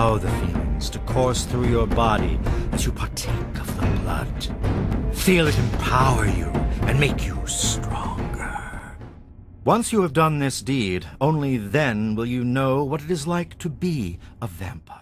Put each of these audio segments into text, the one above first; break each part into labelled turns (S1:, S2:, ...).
S1: allow the feelings to course through your body as you partake of the blood. Feel it empower you and make you stronger. Once you have done this deed, only then will you know what it is like to be a vampire.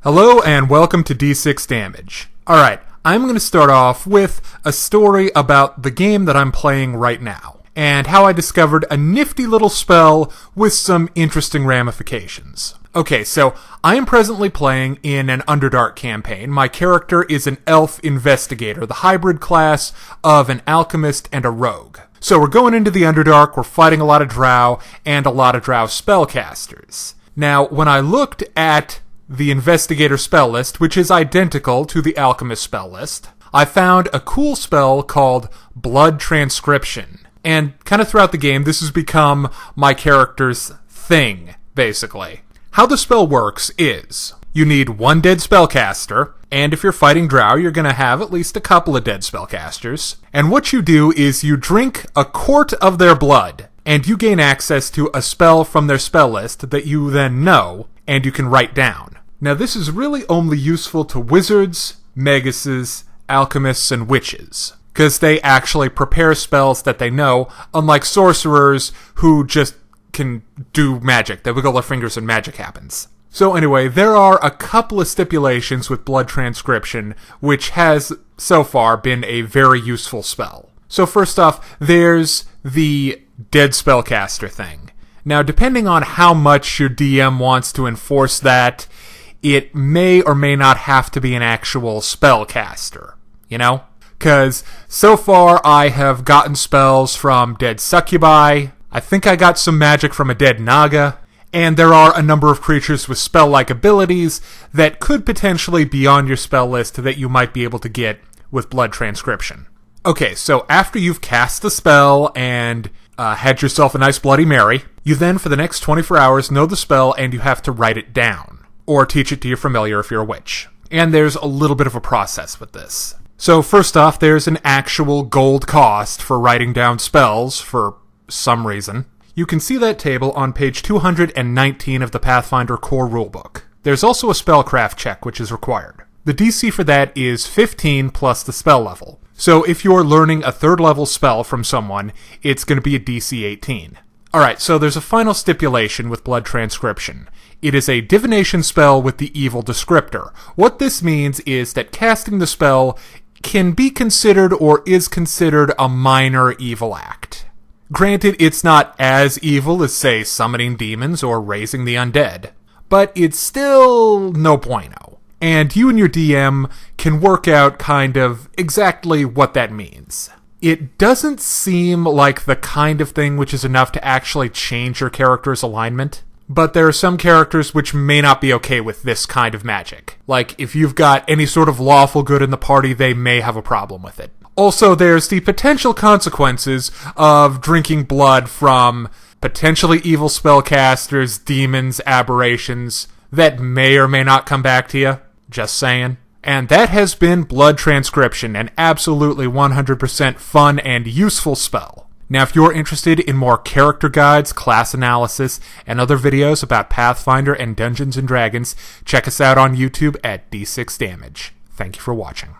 S2: Hello and welcome to D6 Damage. Alright, I'm going to start off with a story about the game that I'm playing right now, and how I discovered a nifty little spell with some interesting ramifications. Okay, so I am presently playing in an Underdark campaign. My character is an elf investigator, the hybrid class of an alchemist and a rogue. So we're going into the Underdark, we're fighting a lot of drow, and a lot of drow spellcasters. Now, when I looked at the investigator spell list, which is identical to the alchemist spell list, I found a cool spell called Blood Transcription. And kind of throughout the game, this has become my character's thing, basically. How the spell works is, you need one dead spellcaster, and if you're fighting drow, you're going to have at least a couple of dead spellcasters. And what you do is you drink a quart of their blood, and you gain access to a spell from their spell list that you then know, and you can write down. Now this is really only useful to wizards, maguses, alchemists, and witches, because they actually prepare spells that they know, unlike sorcerers who just can do magic. They wiggle their fingers and magic happens. So anyway, there are a couple of stipulations with Blood Transcription, which has, so far, been a very useful spell. So first off, there's the dead spellcaster thing. Now, depending on how much your DM wants to enforce that, it may or may not have to be an actual spellcaster, you know? Because so far I have gotten spells from dead succubi, I think I got some magic from a dead naga, and there are a number of creatures with spell-like abilities that could potentially be on your spell list that you might be able to get with Blood Transcription. Okay, so after you've cast the spell and had yourself a nice Bloody Mary, you then for the next 24 hours know the spell and you have to write it down. Or teach it to your familiar if you're a witch. And there's a little bit of a process with this. So first off, there's an actual gold cost for writing down spells for some reason. You can see that table on page 219 of the Pathfinder core rulebook. There's also a spellcraft check which is required. The DC for that is 15 plus the spell level. So if you're learning a 3rd level spell from someone, it's going to be a DC 18. Alright, so there's a final stipulation with Blood Transcription. It is a divination spell with the evil descriptor. What this means is that casting the spell can be considered or is considered a minor evil act. Granted, it's not as evil as, say, summoning demons or raising the undead, but it's still no bueno. And you and your DM can work out kind of exactly what that means. It doesn't seem like the kind of thing which is enough to actually change your character's alignment, but there are some characters which may not be okay with this kind of magic. Like, if you've got any sort of lawful good in the party, they may have a problem with it. Also, there's the potential consequences of drinking blood from potentially evil spellcasters, demons, aberrations, that may or may not come back to you. Just saying. And that has been Blood Transcription, an absolutely 100% fun and useful spell. Now, if you're interested in more character guides, class analysis, and other videos about Pathfinder and Dungeons & Dragons, check us out on YouTube at D6 Damage. Thank you for watching.